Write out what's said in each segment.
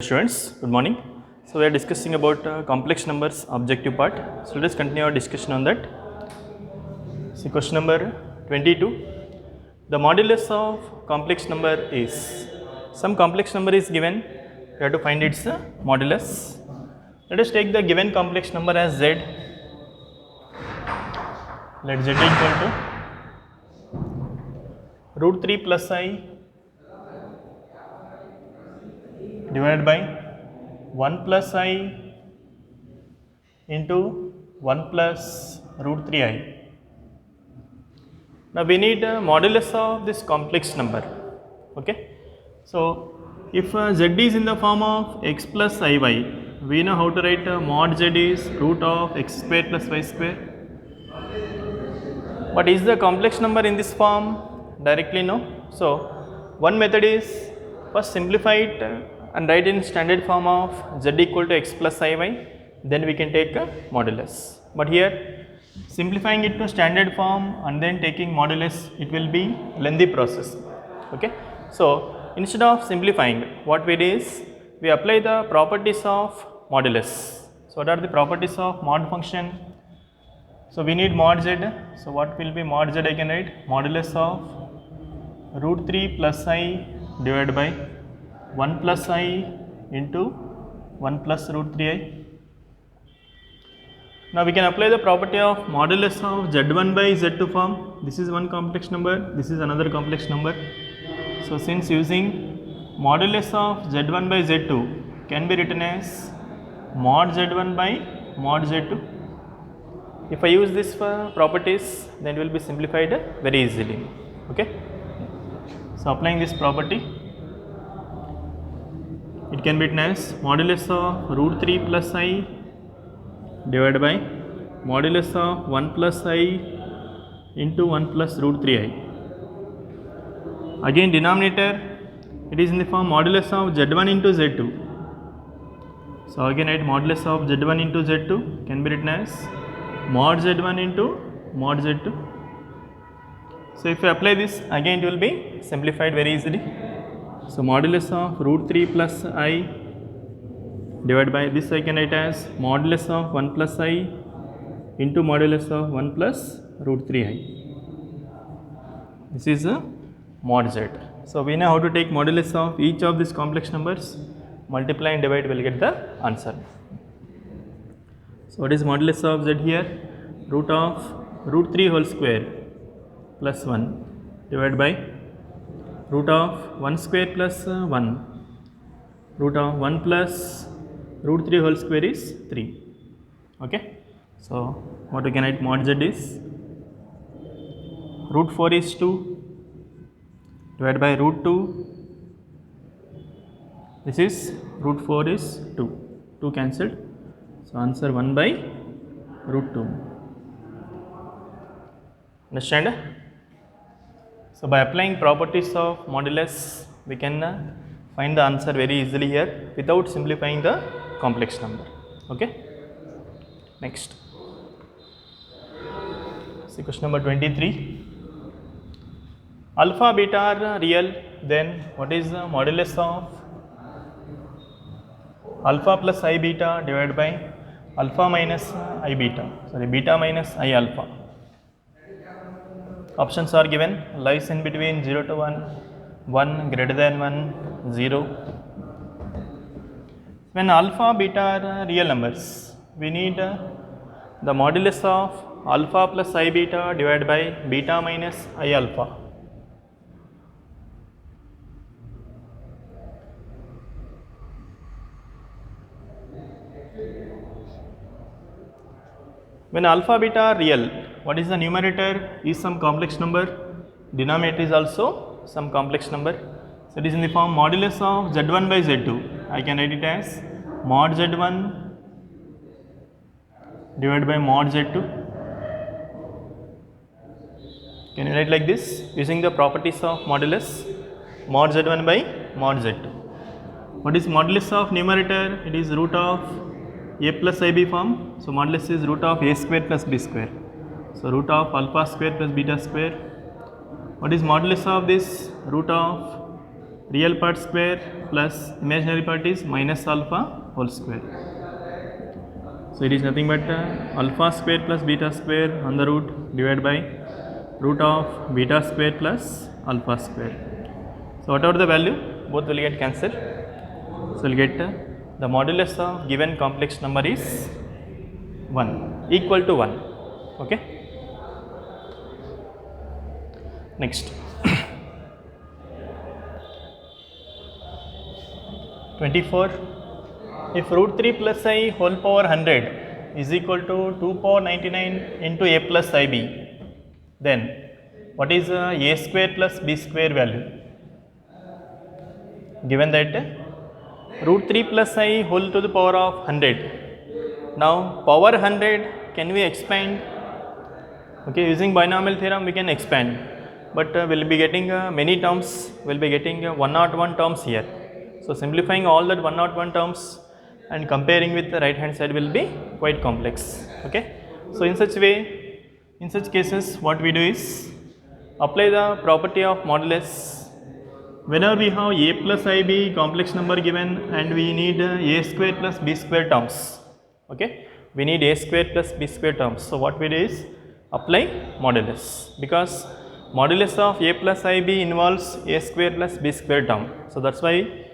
Students, good morning. So we are discussing about complex numbers objective part. So let us continue our discussion on that. See question number 22. The modulus of complex number is, some complex number is given, we have to find its modulus. Let us take the given complex number as z. Let z equal to root 3 plus I divided by 1 plus I into 1 plus root 3I. Now we need a modulus of this complex number. Okay. So if z is in the form of x plus iy, we know how to write mod z is root of x square plus y square. But is the complex number in this form? Directly no. So one method is first simplify it and write in standard form of z equal to x plus iy, then we can take a modulus. But here simplifying it to standard form and then taking modulus, it will be lengthy process. Okay. So instead of simplifying, what we do is we apply the properties of modulus. So what are the properties of mod function? So we need mod z. So what will be mod z? I can write modulus of root 3 plus I divided by 1 plus I into 1 plus root 3I. Now we can apply the property of modulus of z1 by z2 form. This is one complex number, this is another complex number. So since using modulus of z1 by z2 can be written as mod z1 by mod z2. If I use this properties, then it will be simplified very easily. Okay. So applying this property, it can be written as modulus of root 3 plus I divided by modulus of 1 plus I into 1 plus root 3I. Again denominator, it is in the form modulus of z1 into z2. So again write modulus of z1 into z2 can be written as mod z1 into mod z2. So if you apply this, again it will be simplified very easily. So modulus of root 3 plus I divided by this, I can write as modulus of 1 plus I into modulus of 1 plus root 3I. This is a mod z. So we know how to take modulus of each of these complex numbers, multiply and divide, will get the answer. So what is modulus of z here? Root of root 3 whole square plus 1 divided by root of 1 square plus 1, root of 1 plus root 3 whole square is 3. Okay. So what we can write mod z is root 4 is 2 divided by root 2. This is root 4 is 2. 2 cancelled. So answer 1 by root 2. Understand? So by applying properties of modulus, we can find the answer very easily here without simplifying the complex number. Okay. Next. See question number 23. Alpha, beta are real, then what is the modulus of alpha plus I beta divided by alpha minus I beta, beta minus I alpha. Options are given, lies in between 0 to 1, 1 greater than 1, 0. When alpha, beta are real numbers, we need the modulus of alpha plus I beta divided by beta minus I alpha. When alpha, beta are real, what is the numerator? Is some complex number, denominator is also some complex number. So it is in the form modulus of z1 by z2. I can write it as mod z1 divided by mod z2. Can you write like this using the properties of modulus? Mod z1 by mod z2. What is modulus of numerator? It is root of a plus ib form. So modulus is root of a square plus b square. So root of alpha square plus beta square. What is modulus of this? Root of real part square plus imaginary part is minus alpha whole square. So it is nothing but alpha square plus beta square on the root divided by root of beta square plus alpha square. So whatever the value, both will get cancelled. So we'll get the modulus of given complex number is 1, equal to 1. Okay. Next. 24. If root 3 plus I whole power 100 is equal to 2 power 99 into a plus ib, then what is a square plus b square value? Given that root 3 plus I whole to the power of 100. Now power 100 can we expand? Okay, using binomial theorem we can expand, but we'll be getting many terms, we'll be getting 101 terms here. So simplifying all that 101 terms and comparing with the right hand side will be quite complex. Okay, so in such way, in such cases what we do is apply the property of modulus. Whenever we have a plus ib complex number given and we need a square plus b square terms, okay, we need a square plus b square terms. So what we do is apply modulus, because modulus of a plus ib involves a square plus b square term. So that's why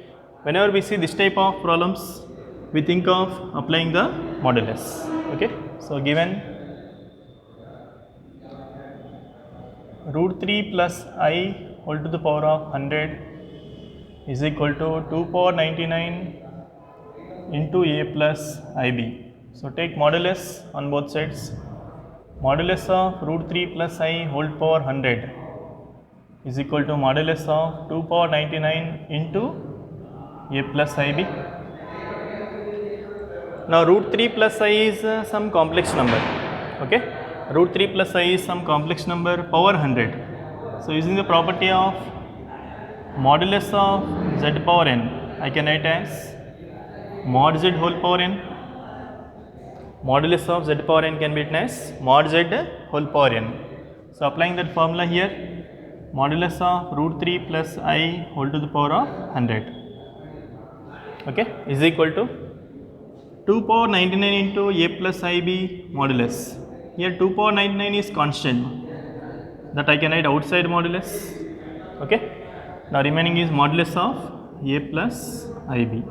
whenever we see this type of problems, we think of applying the modulus. Okay, so given root 3 plus I whole to the power of 100 is equal to 2 power 99 into a plus ib. So take modulus on both sides. Modulus of root 3 plus I whole power 100 is equal to modulus of 2 power 99 into a plus ib. Now root 3 plus I is some complex number. Okay, root 3 plus I is some complex number power 100. So using the property of modulus of z power n, I can write as mod z whole power n. Modulus of z power n can be written as mod z whole power n. So applying that formula here, modulus of root 3 plus I whole to the power of 100, okay, is equal to 2 power 99 into a plus ib modulus. Here 2 power 99 is constant, that I can write outside modulus. Okay, now remaining is modulus of a plus ib.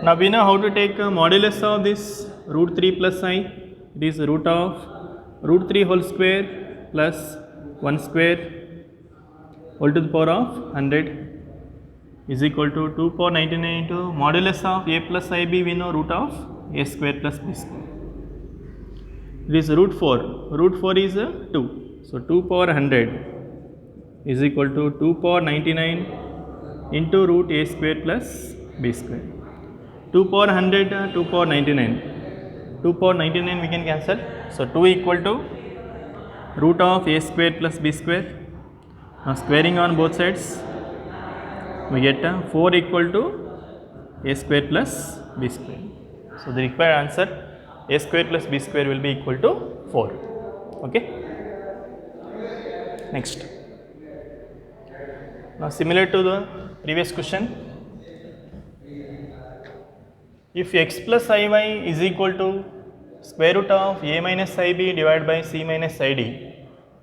Now we know how to take modulus of this root 3 plus I. It is root of root 3 whole square plus 1 square whole to the power of 100 is equal to 2 power 99 into modulus of a plus ib, we know root of a square plus b square. It is root 4. Root 4 is 2. So 2 power 100 is equal to 2 power 99 into root a square plus b square. 2 power 100, 2 power 99. 2 power 99 we can cancel. So 2 equal to root of a square plus b square. Now squaring on both sides, we get 4 equal to a square plus b square. So the required answer, a square plus b square, will be equal to 4. Okay. Next. Now similar to the previous question, if x plus iy is equal to square root of a minus ib divided by c minus id,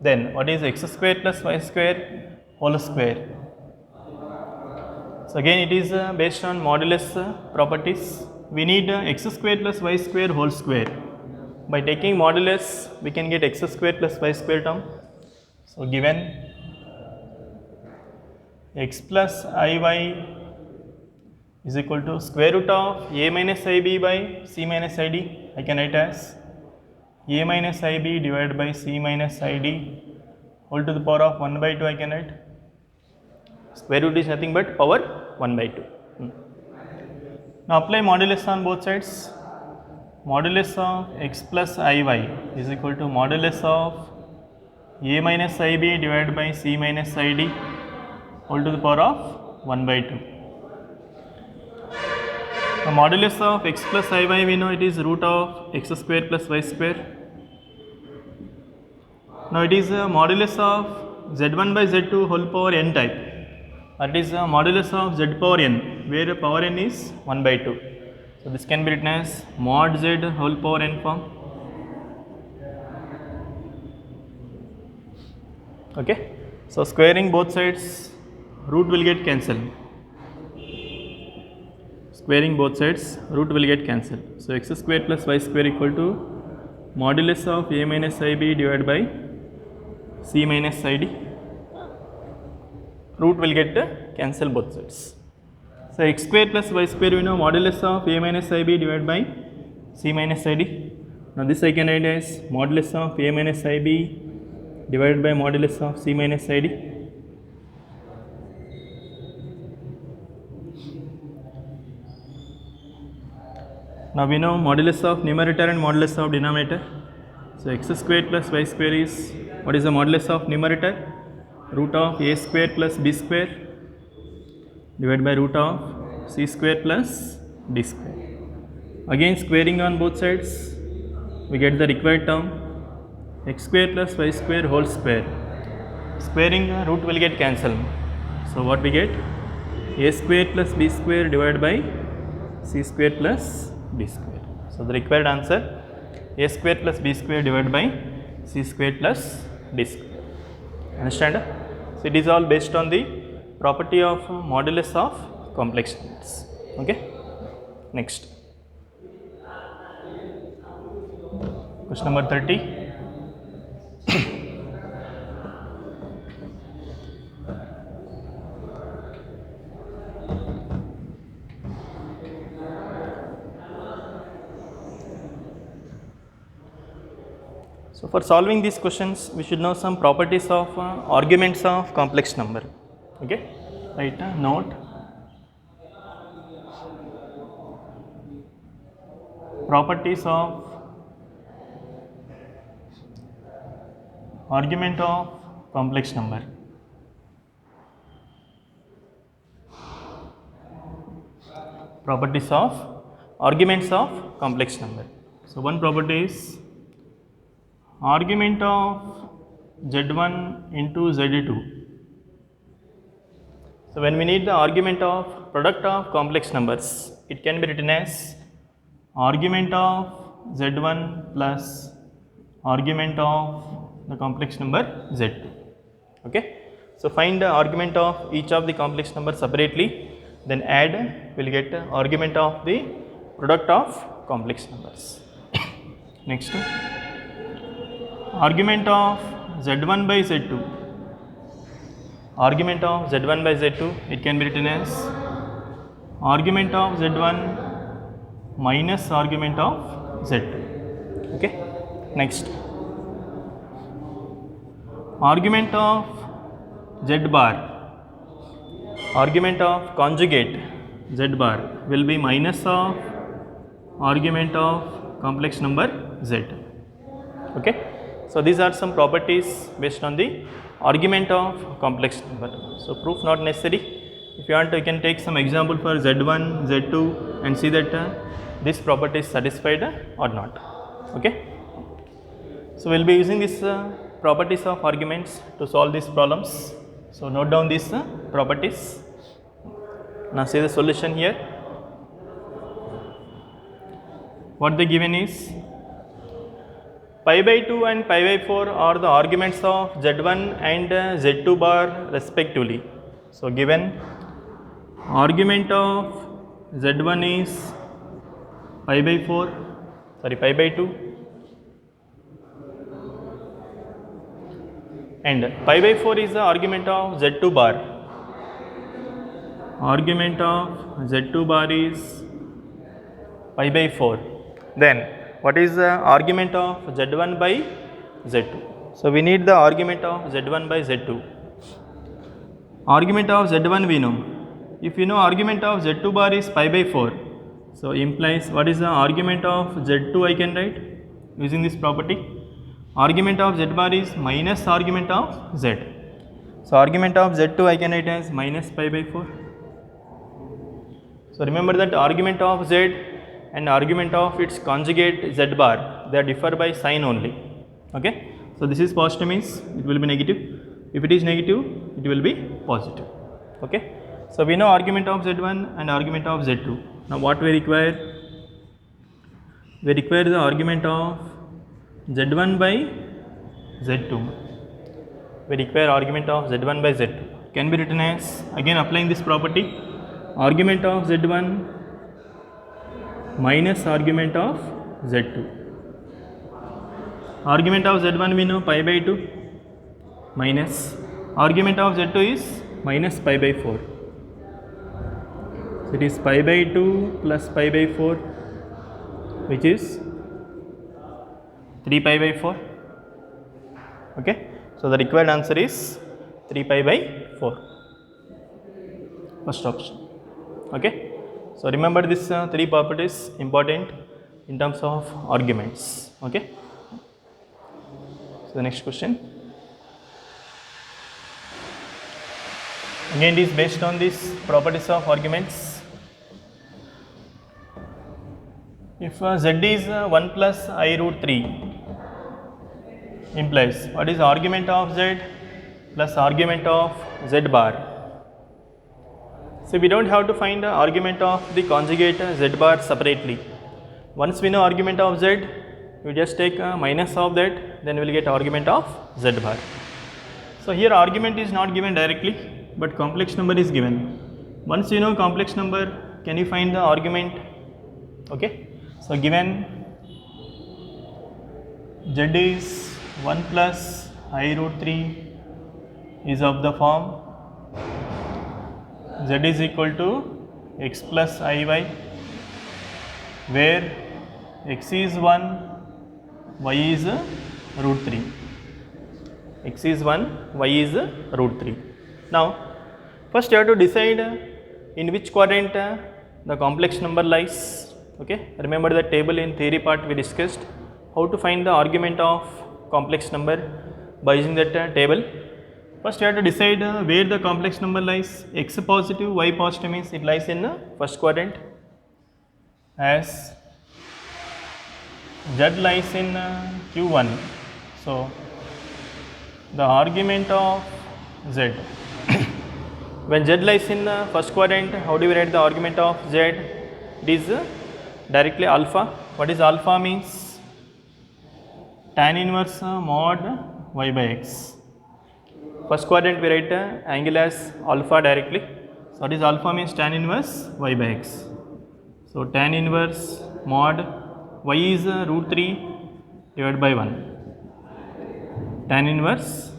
then what is x square plus y square whole square? So again it is based on modulus properties. We need x square plus y square whole square. By taking modulus, we can get x square plus y square term. So given x plus iy is equal to square root of a minus ib by c minus id, I can write as a minus ib divided by c minus id whole to the power of 1 by 2, I can write. Square root is nothing but power 1 by 2. Now apply modulus on both sides. Modulus of x plus iy is equal to modulus of a minus ib divided by c minus id whole to the power of 1 by 2. Now modulus of x plus iy, we know it is root of x square plus y square. Now it is modulus of z1 by z2 whole power n type. That is modulus of z power n, where power n is 1 by 2. So this can be written as mod z whole power n form. Okay. So squaring both sides, root will get cancelled. Squaring both sides, root will get cancelled. So x square plus y square equal to modulus of a minus ib divided by c minus id. Root will get cancel both sides. So x square plus y square, we know modulus of a minus ib divided by c minus id. Now this I can write as modulus of a minus ib divided by modulus of c minus id. Now we know modulus of numerator and modulus of denominator. So x square plus y square is, what is the modulus of numerator? Root of a square plus b square divided by root of c square plus d square. Again squaring on both sides, we get the required term x square plus y square whole square. Squaring root will get cancelled. So what we get? A square plus b square divided by c square plus d square. So the required answer, a square plus b square divided by c square plus d square. Understand? So it is all based on the property of modulus of complex numbers. Okay. Next. Question number 30. So for solving these questions, we should know some properties of arguments of complex number. Okay, write a note. Properties of argument of complex number. Properties of arguments of complex number. So one property is argument of z1 into z2. So when we need the argument of product of complex numbers, it can be written as argument of z1 plus argument of the complex number z2. Okay. So find the argument of each of the complex numbers separately, then add, will get argument of the product of complex numbers. Next, argument of z1 by z2. Argument of z1 by z2, it can be written as argument of z1 minus argument of z2. Okay. Next, argument of z bar. Argument of conjugate z bar will be minus of argument of complex number z. Okay. So these are some properties based on the argument of complex number. So proof not necessary. If you want to, you can take some example for z1, z2 and see that this property is satisfied or not. Okay. So we will be using these properties of arguments to solve these problems. So note down these properties. Now see the solution here. What they given is pi by 2 and pi by 4 are the arguments of z1 and z2 bar respectively. So given argument of z1 is pi by 2 and pi by 4 is the argument of z2 bar. Argument of z2 bar is pi by 4. Then what is the argument of z1 by z2? So we need the argument of z1 by z2. Argument of z1 we know. If you know argument of z2 bar is pi by 4, so implies what is the argument of z2 I can write using this property. Argument of z bar is minus argument of z. So argument of z2 I can write as minus pi by 4. So remember that argument of z and argument of its conjugate z bar, they differ by sign only. Okay. So this is positive means it will be negative. If it is negative, it will be positive. Okay. So we know argument of z1 and argument of z2. Now what we require? We require the argument of z1 by z2. We require argument of z1 by z2. Can be written as, again applying this property, argument of z1 minus argument of z2. Argument of z1 we know pi by 2 minus argument of z2 is minus pi by 4. So it is pi by 2 plus pi by 4, which is 3 pi by 4. Okay. So the required answer is 3 pi by 4. First option. Okay. So remember this three properties important in terms of arguments. Okay. So the next question. Again, it is based on these properties of arguments. If z is 1 plus I root 3, implies what is argument of z plus argument of z bar. So we don't have to find the argument of the conjugate z bar separately. Once we know argument of z, we just take a minus of that, then we will get argument of z bar. So here argument is not given directly, but complex number is given. Once you know complex number, can you find the argument? Okay. So given z is 1 plus I root 3 is of the form z is equal to x plus iy, where x is 1, y is root 3. X is 1, y is root 3. Now first you have to decide in which quadrant the complex number lies. Okay. Remember the table in theory part we discussed how to find the argument of complex number by using that table. First you have to decide where the complex number lies. X positive, y positive means it lies in the first quadrant, as z lies in Q1. So the argument of z when z lies in the first quadrant, how do we write the argument of z? It is directly alpha. What is alpha means? Tan inverse mod y by x. First quadrant we write angle as alpha directly. So what is alpha means? Tan inverse y by x. So tan inverse mod y is root 3 divided by 1. Tan inverse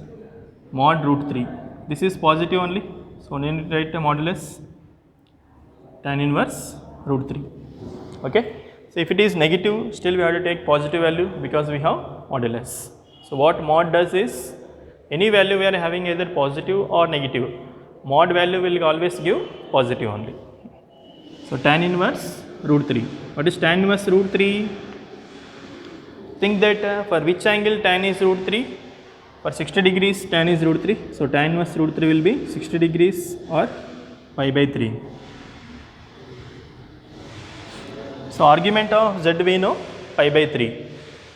mod root 3. This is positive only. So we need to write modulus tan inverse root 3. Okay. So if it is negative, still we have to take positive value because we have modulus. So what mod does is, any value we are having either positive or negative, mod value will always give positive only. So tan inverse root 3. What is tan inverse root 3? Think that for which angle tan is root 3? For 60 degrees tan is root 3. So tan inverse root 3 will be 60 degrees or pi by 3. So argument of z we know pi by 3.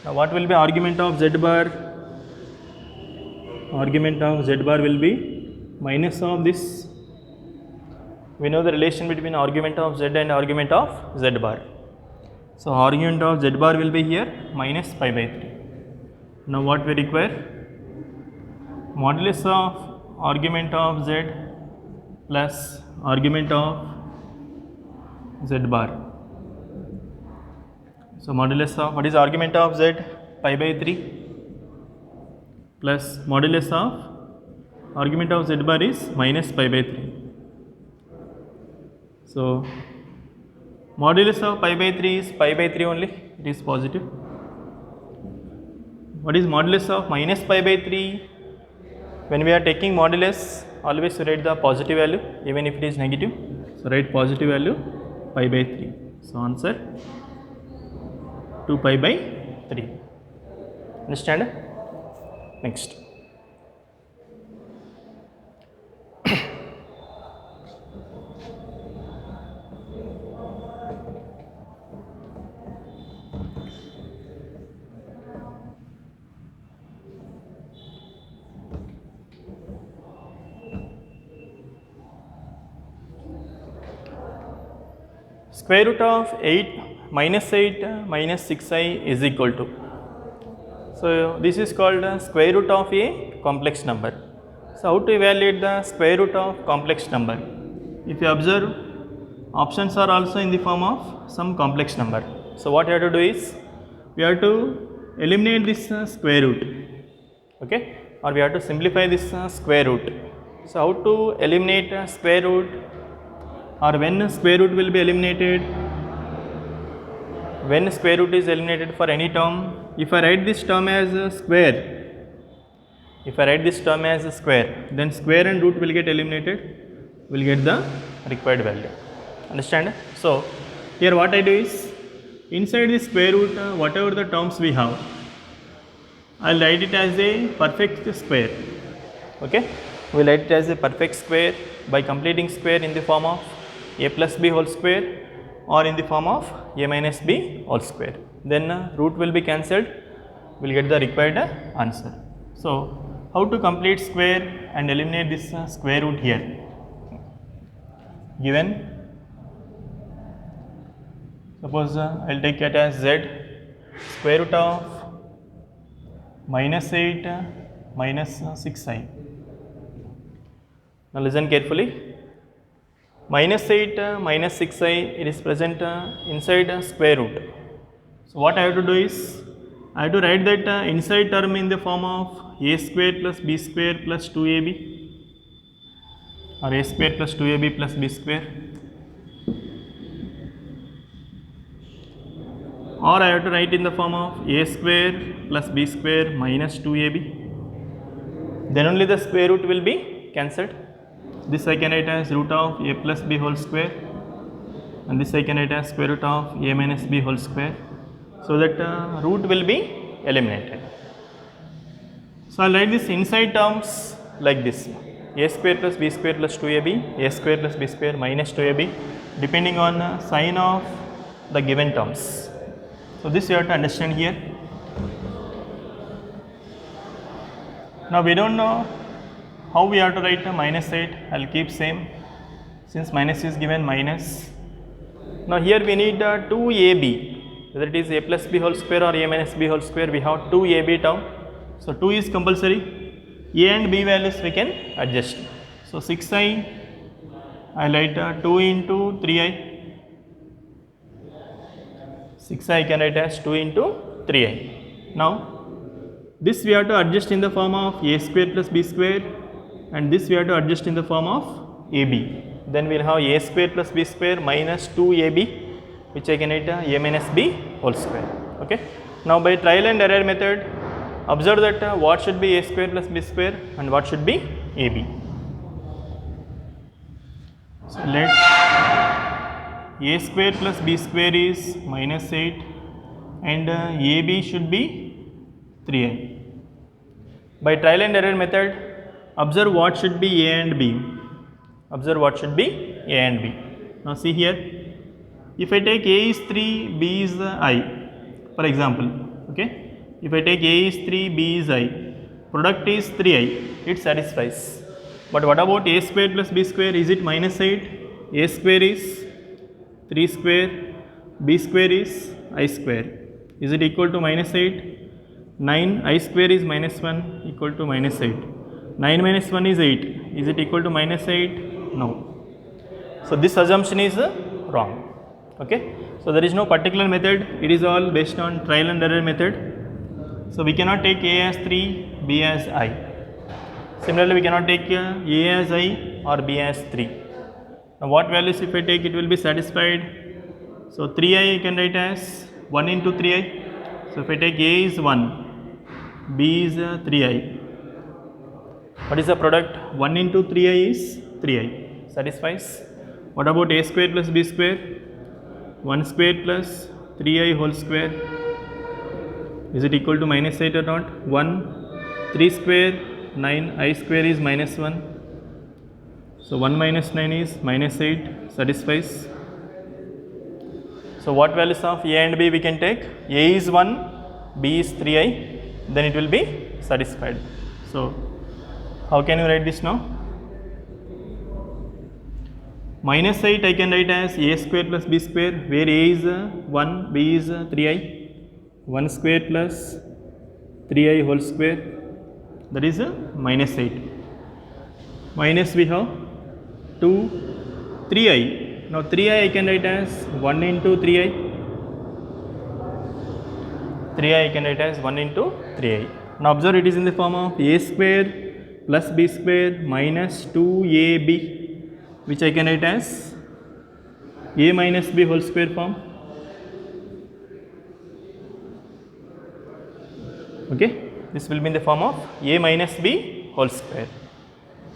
Now what will be argument of z bar? Argument of z bar will be minus of this. We know the relation between argument of z and argument of z bar. So argument of z bar will be here minus pi by 3. Now what we require? Modulus of argument of z plus argument of z bar. So modulus of, what is argument of z? Pi by 3 plus modulus of argument of z bar is minus pi by 3. So modulus of pi by 3 is pi by 3 only, it is positive. What is modulus of minus pi by 3? When we are taking modulus, always write the positive value even if it is negative. So write positive value pi by 3. So answer 2 pi by 3. Understand? Next. square root of 8 minus 8 minus 6i is equal to. So this is called square root of a complex number. So how to evaluate the square root of complex number? If you observe, options are also in the form of some complex number. So what you have to do is, we have to eliminate this square root, okay, or we have to simplify this square root. So how to eliminate square root, or when square root will be eliminated? When square root is eliminated for any term, if I write this term as a square, then square and root will get eliminated, will get the required value. Understand? So here what I do is, inside the square root, whatever the terms we have, I'll write it as a perfect square. Okay, we'll write it as a perfect square by completing square in the form of a plus b whole square or in the form of a minus b whole square. Then root will be cancelled, we'll get the required answer. So how to complete square and eliminate this square root here? Given, suppose I'll take it as z square root of minus 8 minus 6i. Now listen carefully. Minus 8 minus 6i, it is present inside square root. So what I have to do is, I have to write that inside term in the form of a square plus b square plus 2ab, or a square plus 2ab plus b square, or I have to write in the form of a square plus b square minus 2ab. Then only the square root will be cancelled. This I can write as root of a plus b whole square, and this I can write as square root of a minus b whole square, so that root will be eliminated. So I'll write this inside terms like this: a square plus b square plus 2ab, a square plus b square minus 2ab, depending on sign of the given terms. So this you have to understand here. Now we don't know how we have to write minus 8. I'll keep same, since minus is given minus. Now here we need 2ab, whether it is a plus b whole square or a minus b whole square, we have 2ab term. So 2 is compulsory. A and b values we can adjust. So 6i, I write 2 into 3i. 6i I can write as 2 into 3i. Now this we have to adjust in the form of a square plus b square, and this we have to adjust in the form of ab. Then we will have a square plus b square minus 2ab, which I can write a minus b whole square. Okay. Now by trial and error method, observe that what should be a square plus b square and what should be ab. So let a square plus b square is minus 8 and ab should be 3i. By trial and error method, observe what should be a and b. Observe what should be a and b. Now see here, if I take a is 3, b is I, for example, okay. If I take a is 3, b is I, product is 3i, it satisfies. But what about a square plus b square? Is it minus 8? A square is 3 square, b square is I square. Is it equal to minus 8? 9, I square is minus 1 equal to minus 8. 9 minus 1 is 8. Is it equal to minus 8? No. So this assumption is wrong. Okay. So there is no particular method. It is all based on trial and error method. So we cannot take a as 3, b as I. Similarly, we cannot take a as I or b as 3. Now what values if I take, it will be satisfied. So 3i I can write as 1 into 3i. So if I take a is 1, b is 3i. What is the product? 1 into 3i is 3i. Satisfies. What about a square plus b square? 1 square plus 3i whole square. Is it equal to minus 8 or not? 1, 3 square, 9, I square is minus 1. So 1 minus 9 is minus 8. Satisfies. So what values of a and b we can take? A is 1, b is 3i. Then it will be satisfied. So how can you write this now? Minus 8 I can write as a square plus b square, where a is 1, b is 3i. 1 square plus 3i whole square, that is minus 8. Minus we have 2, 3i. Now 3i I can write as 1 into 3i. 3i I can write as 1 into 3i. Now observe, it is in the form of a square plus b square minus 2ab, which I can write as a minus b whole square form. Okay, this will be in the form of a minus b whole square.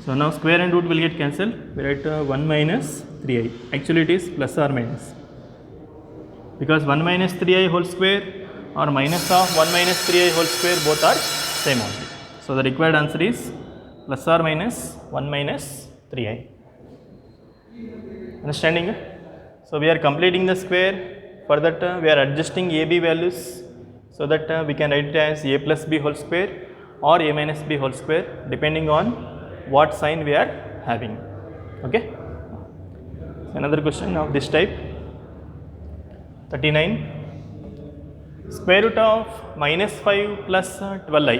So now square and root will get cancelled. We write 1 minus 3i. Actually it is plus or minus, because 1 minus 3i whole square or minus of 1 minus 3i whole square both are same only. So the required answer is plus or minus 1 minus 3i. Understanding? So we are completing the square. For that we are adjusting ab values, so that we can write it as a plus b whole square or a minus b whole square, depending on what sign we are having. Okay. Another question of this type, 39. Square root of minus 5 plus 12i.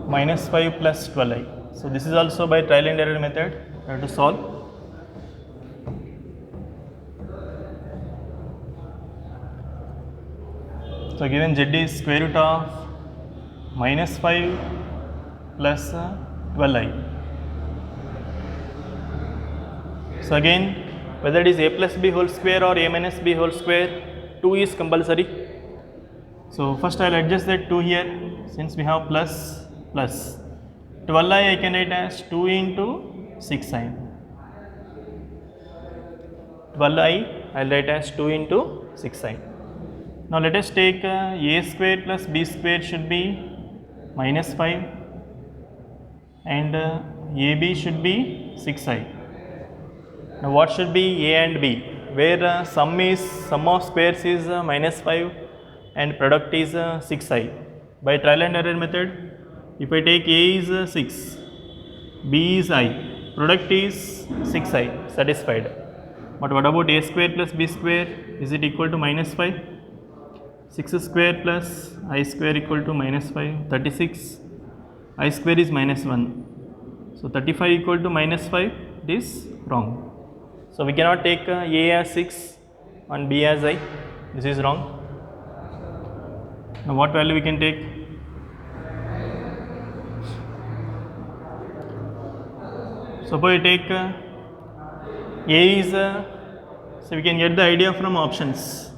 Minus 5 plus 12i. So this is also by trial and error method we have to solve. So given z is square root of minus 5 plus 12i. So again, whether it is a plus b whole square or a minus b whole square, 2 is compulsory. So first I will adjust that 2 here, since we have plus plus. 12i I can write as 2 into 6i. 12i I will write as 2 into 6i. Now let us take a square plus b square should be minus 5 and ab should be 6i. Now what should be a and b, where sum of squares is minus 5 and product is 6i. By trial and error method, if I take a is 6, b is I, product is 6i, satisfied. But what about a square plus b square? Is it equal to minus 5? 6 square plus I square equal to minus 5, 36. I square is minus 1. So 35 equal to minus 5, it is wrong. So we cannot take a as 6 and b as I, this is wrong. Now what value we can take? Suppose you take a is, so we can get the idea from options.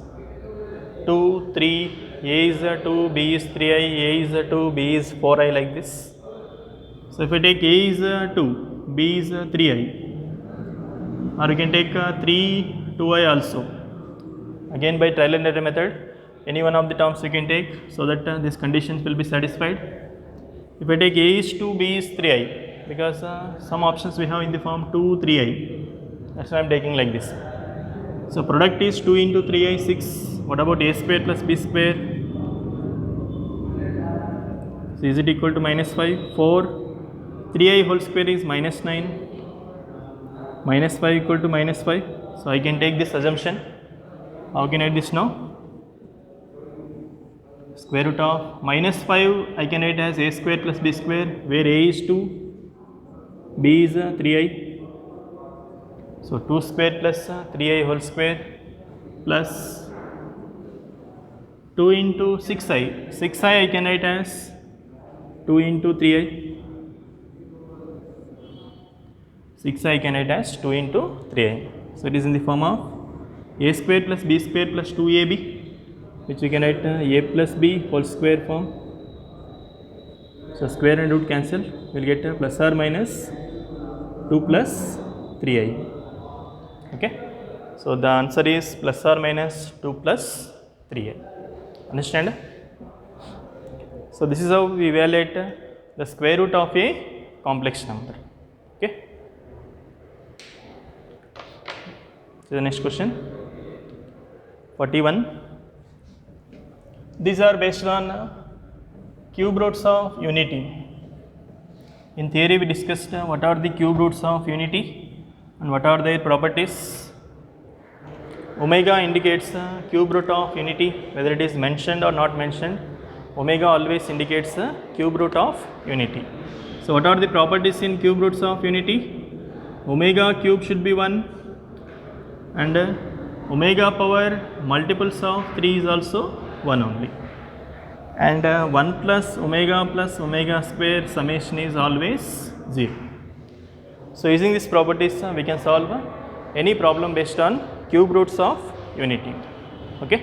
2, 3, a is 2, b is 3i, a is 2, b is 4i, like this. So if I take a is 2, b is 3i, or you can take 3, 2i also. Again by trial and error method, any one of the terms you can take, so that these conditions will be satisfied. If I take a is 2, b is 3i, because some options we have in the form 2, 3i, that's why I am taking like this. So product is 2 into 3i, 6. What about a square plus b square? So is it equal to minus 5? 4. 3i whole square is minus 9. Minus 5 equal to minus 5. So I can take this assumption. How can I write this now? Square root of minus 5 I can write as a square plus b square, where a is 2, b is 3i. So 2 square plus 3i whole square plus 2 into 6i. 6i I can write as 2 into 3i. 6i I can write as 2 into 3i. So it is in the form of a square plus b square plus 2ab, which we can write a plus b whole square form. So square and root cancel, we will get plus or minus 2 plus 3i. Okay. So the answer is plus or minus 2 plus 3i. Understand? So this is how we evaluate the square root of a complex number. Okay. So the next question, 41. These are based on cube roots of unity. In theory we discussed what are the cube roots of unity and what are their properties. Omega indicates the cube root of unity, whether it is mentioned or not mentioned. Omega always indicates the cube root of unity. So what are the properties in cube roots of unity? Omega cube should be 1 and omega power multiples of 3 is also 1 only. And 1 plus omega square summation is always 0. So using these properties we can solve any problem based on cube roots of unity. Okay.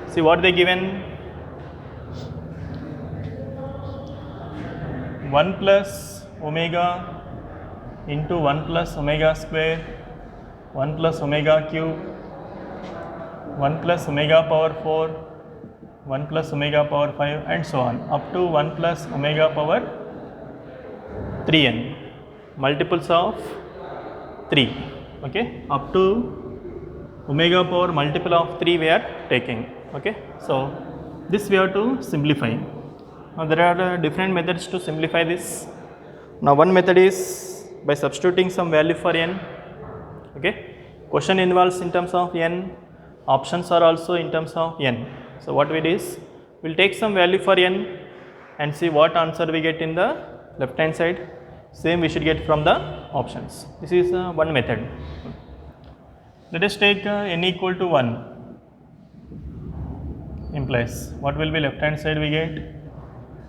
See what they given. 1 plus omega into 1 plus omega square, 1 plus omega cube, 1 plus omega power 4, 1 plus omega power 5 and so on up to 1 plus omega power 3n, multiples of 3, okay, up to omega power multiple of 3 we are taking, okay. So this we have to simplify. Now there are different methods to simplify this. Now one method is by substituting some value for n, okay. Question involves in terms of n, options are also in terms of n. So what we do is, we will take some value for n and see what answer we get in the left hand side. Same we should get from the options. This is one method. Let us take n equal to 1 implies what will be left hand side we get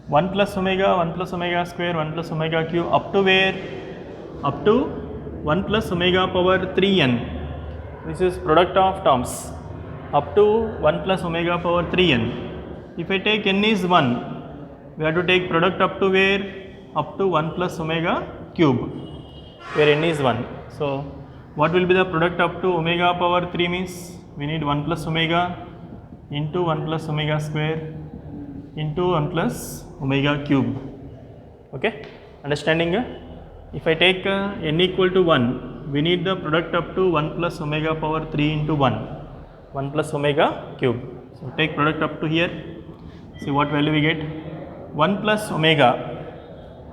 1 plus omega square, 1 plus omega cube up to where? Up to 1 plus omega power 3n. This is product of terms up to 1 plus omega power 3n. If I take n is 1, we have to take product up to where? Up to 1 plus omega cube, where n is 1. So what will be the product up to omega power 3 means? We need 1 plus omega into 1 plus omega square into 1 plus omega cube, okay. Understanding? If I take n equal to 1, we need the product up to 1 plus omega power 3 into 1 plus omega cube. So take product up to here, see what value we get. 1 plus omega,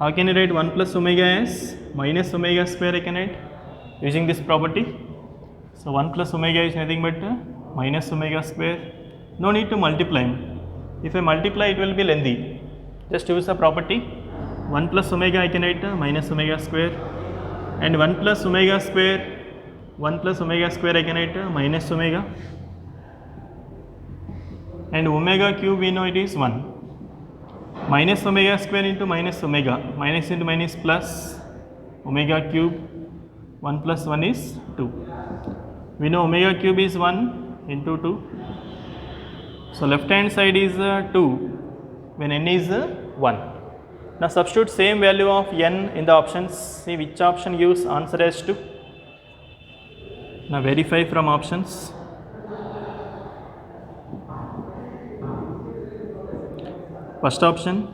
how can I write 1 plus omega as minus omega square I can write using this property. So 1 plus omega is nothing but minus omega square, no need to multiply. If I multiply it will be lengthy, just use the property. 1 plus omega I can write minus omega square, and 1 plus omega square I can write minus omega, and omega cube we know it is 1. Minus omega square into minus omega, minus into minus plus omega cube, 1 plus 1 is 2. We know omega cube is 1 into 2. So left hand side is 2 when n is 1. Now substitute same value of n in the options, see which option gives answer as 2. Now verify from options. First option,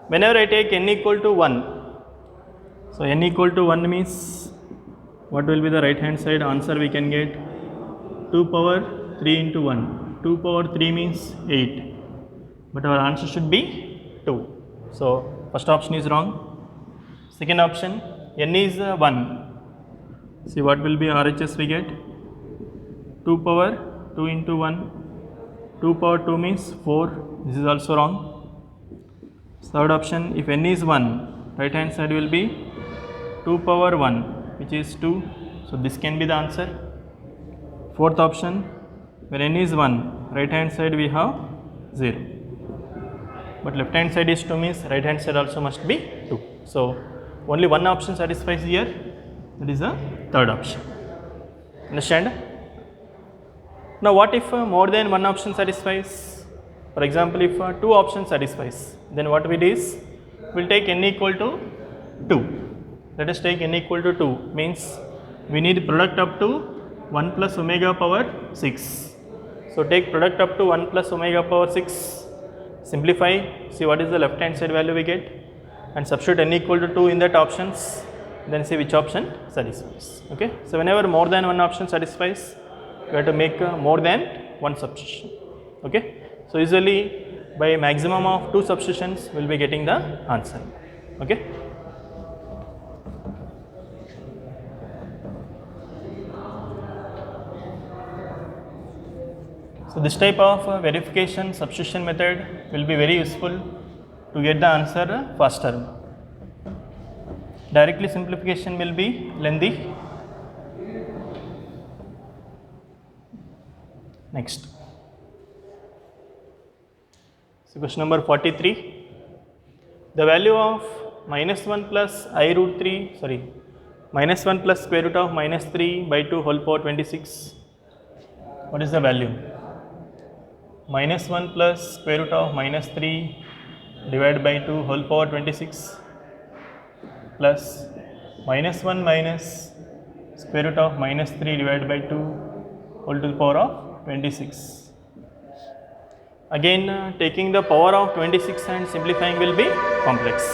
whenever I take n equal to 1, so n equal to 1 means what will be the right hand side answer we can get? 2 power 3 into 1. 2 power 3 means 8, but our answer should be 2. So first option is wrong. Second option, n is 1. See what will be RHS we get? 2 power 2 into 1. 2 power 2 means 4. This is also wrong. Third option, if n is 1, right hand side will be 2 power 1, which is 2. So this can be the answer. Fourth option, when n is 1, right hand side we have 0. But left hand side is 2 means right hand side also must be 2. So only one option satisfies here, that is the third option. Understand? Now what if more than one option satisfies? For example, if 2 options satisfies, then what we do is, we will take n equal to 2. Let us take n equal to 2 means we need product up to 1 plus omega power 6. So take product up to 1 plus omega power 6, simplify, see what is the left hand side value we get, and substitute n equal to 2 in that options, then see which option satisfies. Okay. So whenever more than one option satisfies, we have to make more than one substitution. Okay. So usually by maximum of 2 substitutions we will be getting the answer. Okay. So this type of verification substitution method will be very useful to get the answer faster. Directly simplification will be lengthy. Next. So question number 43. The value of minus 1 plus I root 3, minus 1 plus square root of minus 3 by 2 whole power 26. What is the value? Minus 1 plus square root of minus 3 divided by 2 whole power 26 plus minus 1 minus square root of minus 3 divided by 2 whole to the power of 26. Again taking the power of 26 and simplifying will be complex.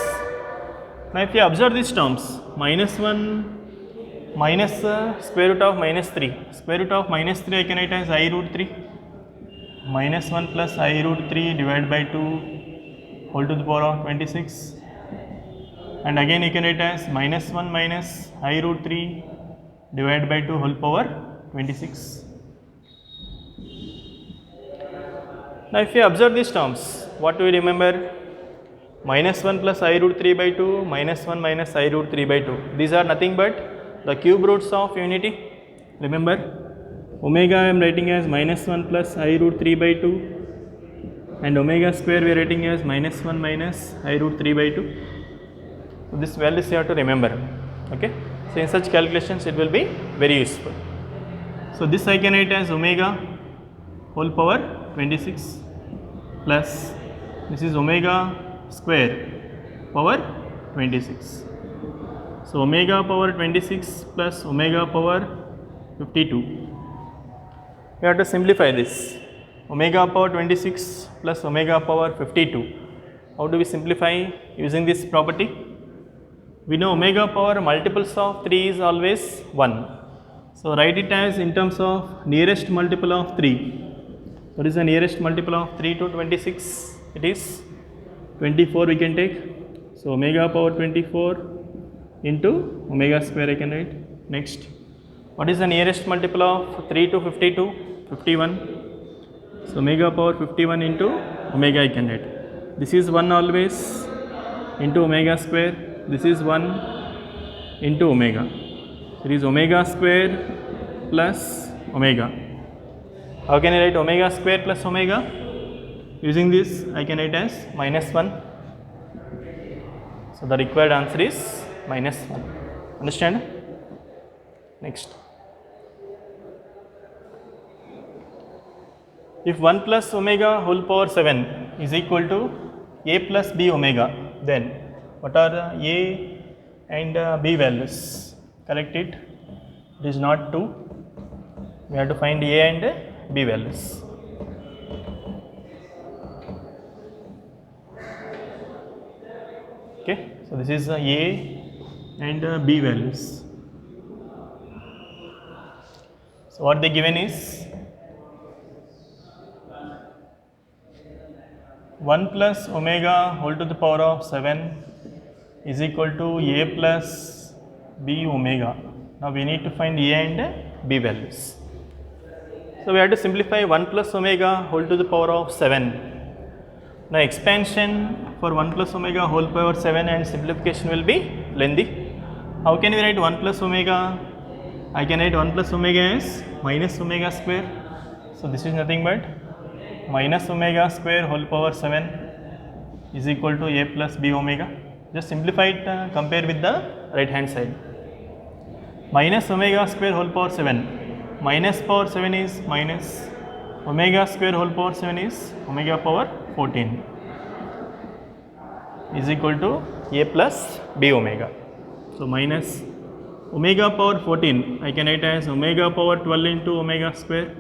Now if you observe these terms, minus 1 minus square root of minus 3, square root of minus 3 I can write as I root 3, minus 1 plus I root 3 divided by 2 whole to the power of 26, and again you can write as minus 1 minus I root 3 divided by 2 whole power 26. Now if you observe these terms, what do we remember? Minus 1 plus I root 3 by 2, minus 1 minus I root 3 by 2. These are nothing but the cube roots of unity. Remember, omega I am writing as minus 1 plus I root 3 by 2, and omega square we are writing as minus 1 minus I root 3 by 2. So this values you have to remember. Okay. So in such calculations it will be very useful. So this I can write as omega whole power 26 plus this is omega square power 26. So omega power 26 plus omega power 52. We have to simplify this. Omega power 26 plus omega power 52. How do we simplify using this property? We know omega power multiples of 3 is always 1. So write it as in terms of nearest multiple of 3. What is the nearest multiple of 3 to 26? It is 24 we can take. So omega power 24 into omega square I can write. Next, what is the nearest multiple of 3 to 52? 51. So omega power 51 into omega I can write. This is 1 always into omega square. This is 1 into omega. It is omega square plus omega. How can I write omega square plus omega? Using this I can write as minus 1. So the required answer is minus 1. Understand? Next. If 1 plus omega whole power 7 is equal to a plus b omega, then what are the a and b values? Correct it. It is not 2. We have to find a and b values. Okay. So this is a and b values. So what they given is 1 plus omega whole to the power of 7 is equal to a plus b omega. Now we need to find a and b values. So we have to simplify 1 plus omega whole to the power of 7. Now expansion for 1 plus omega whole power 7 and simplification will be lengthy. How can we write 1 plus omega? I can write 1 plus omega as minus omega square. So this is nothing but minus omega square whole power 7 is equal to a plus b omega. Just simplify it, compare with the right hand side. Minus omega square whole power 7. Minus power 7 is minus. Omega square whole power 7 is omega power 14 is equal to a plus b omega. So minus omega power 14 I can write as omega power 12 into omega square.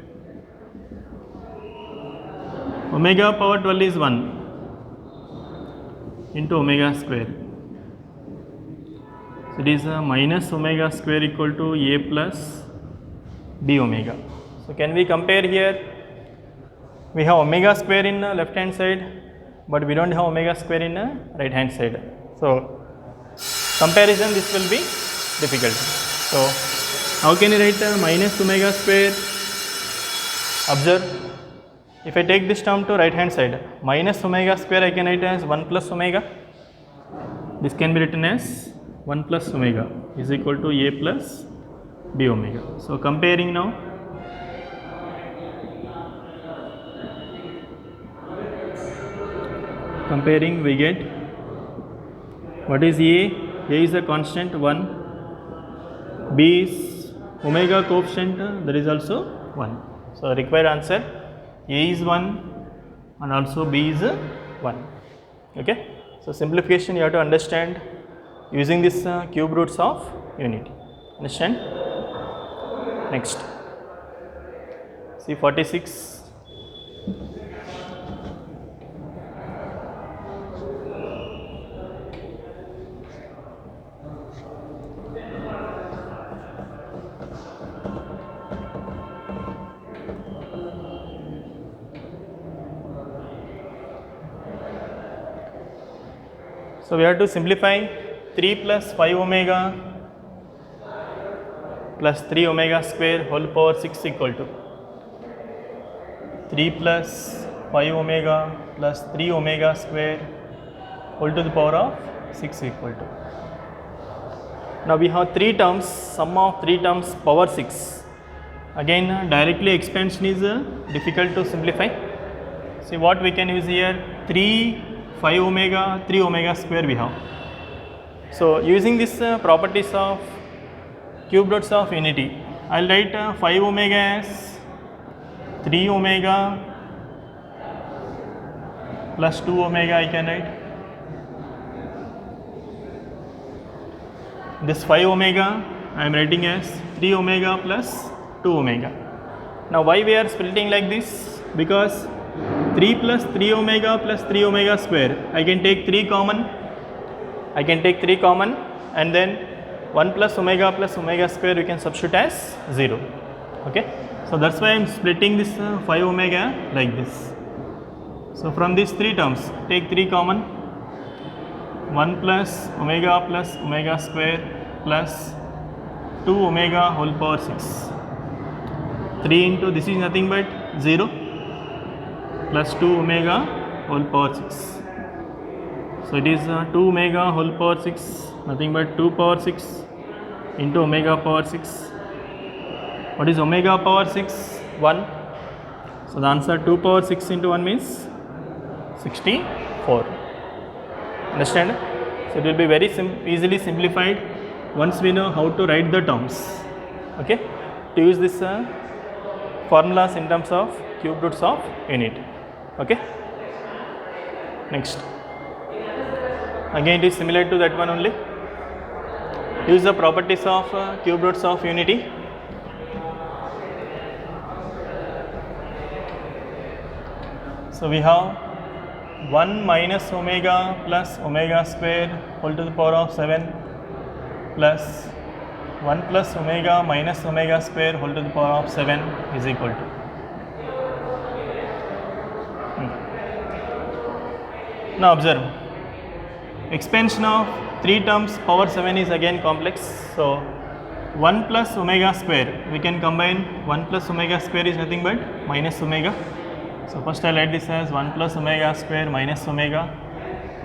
Omega power 12 is 1 into omega square. So it is minus omega square equal to a plus b omega. So can we compare here? We have omega square in left hand side, but we don't have omega square in right hand side. So comparison this will be difficult. So how can you write minus omega square? Observe, if I take this term to right hand side, minus omega square I can write as 1 plus omega. This can be written as 1 plus omega is equal to a plus b omega. So comparing now, comparing we get what is a? A is a constant 1, b is omega coefficient, that is also 1. So required answer, a is 1 and also b is 1. Okay. So simplification you have to understand using this cube roots of unity. Understand? Next, see 46. So we have to simplify 3 plus 5 omega plus 3 omega square whole power 6 equal to 3 plus 5 omega plus 3 omega square whole to the power of 6 equal to. Now we have 3 terms, sum of 3 terms power 6. Again directly expansion is difficult to simplify. See what we can use here, 3 5 omega 3 omega square we have. So using this properties of cube roots of unity, I will write 5 omega as 3 omega plus 2 omega I can write. This 5 omega I am writing as 3 omega plus 2 omega. Now why we are splitting like this? Because 3 plus 3 omega plus 3 omega square, I can take 3 common, and then 1 plus omega square we can substitute as 0. Okay. So that's why I am splitting this 5 omega like this. So from these 3 terms, take 3 common, 1 plus omega square plus 2 omega whole power 6. 3 into this is nothing but 0 plus 2 omega whole power 6. So it is 2 omega whole power 6, nothing but 2 power 6 into omega power 6. What is omega power 6? 1. So the answer 2 power 6 into 1 means 64. Understand? So it will be very easily simplified once we know how to write the terms. Okay? To use this formulas in terms of cube roots of unity. Okay. Next, again it is similar to that one only. Use the properties of cube roots of unity. So we have 1 minus omega plus omega square whole to the power of 7 plus 1 plus omega minus omega square whole to the power of 7 is equal to. Now observe, expansion of 3 terms power 7 is again complex. So 1 plus omega square, we can combine 1 plus omega square is nothing but minus omega. So first I will write this as 1 plus omega square minus omega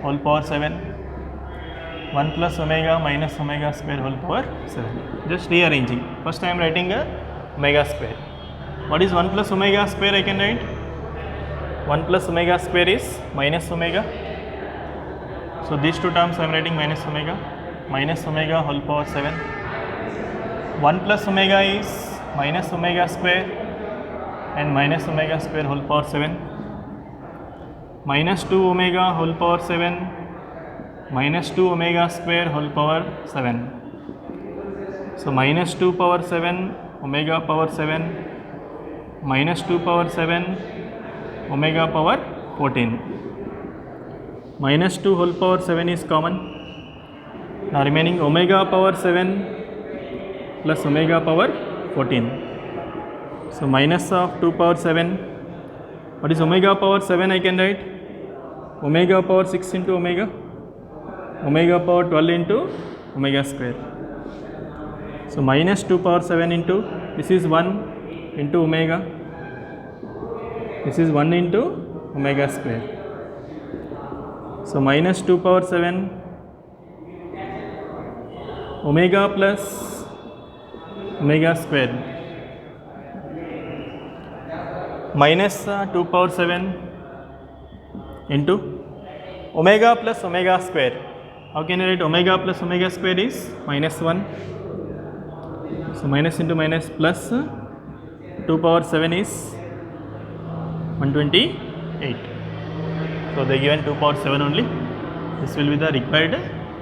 whole power 7. 1 plus omega minus omega square whole power 7. Just rearranging. First I am writing a omega square. What is 1 plus omega square I can write? 1 plus omega square is minus omega. So these 2 terms I am writing minus omega whole power 7. 1 plus omega is minus omega square and minus omega square whole power 7. Minus 2 omega whole power 7 minus 2 omega square whole power 7. So minus 2 power 7 omega power 7 minus 2 power 7 omega power 14. Minus 2 whole power 7 is common. Now remaining omega power 7 plus omega power 14. So minus of 2 power 7. What is omega power 7 I can write? Omega power 6 into omega. Omega power 12 into omega square. So minus 2 power 7 into, this is 1 into omega, this is 1 into omega square. So minus 2 power 7 omega plus omega square, minus 2 power 7 into omega plus omega square. How can you write omega plus omega square is minus 1. So minus into minus plus 2 power 7 is 128. So they given 2 power 7 only. This will be the required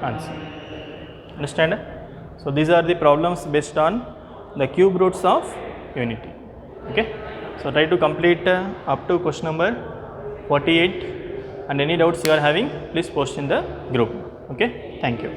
answer. Understand? So these are the problems based on the cube roots of unity. Okay. So try to complete up to question number 48, and any doubts you are having, please post in the group. Okay. Thank you.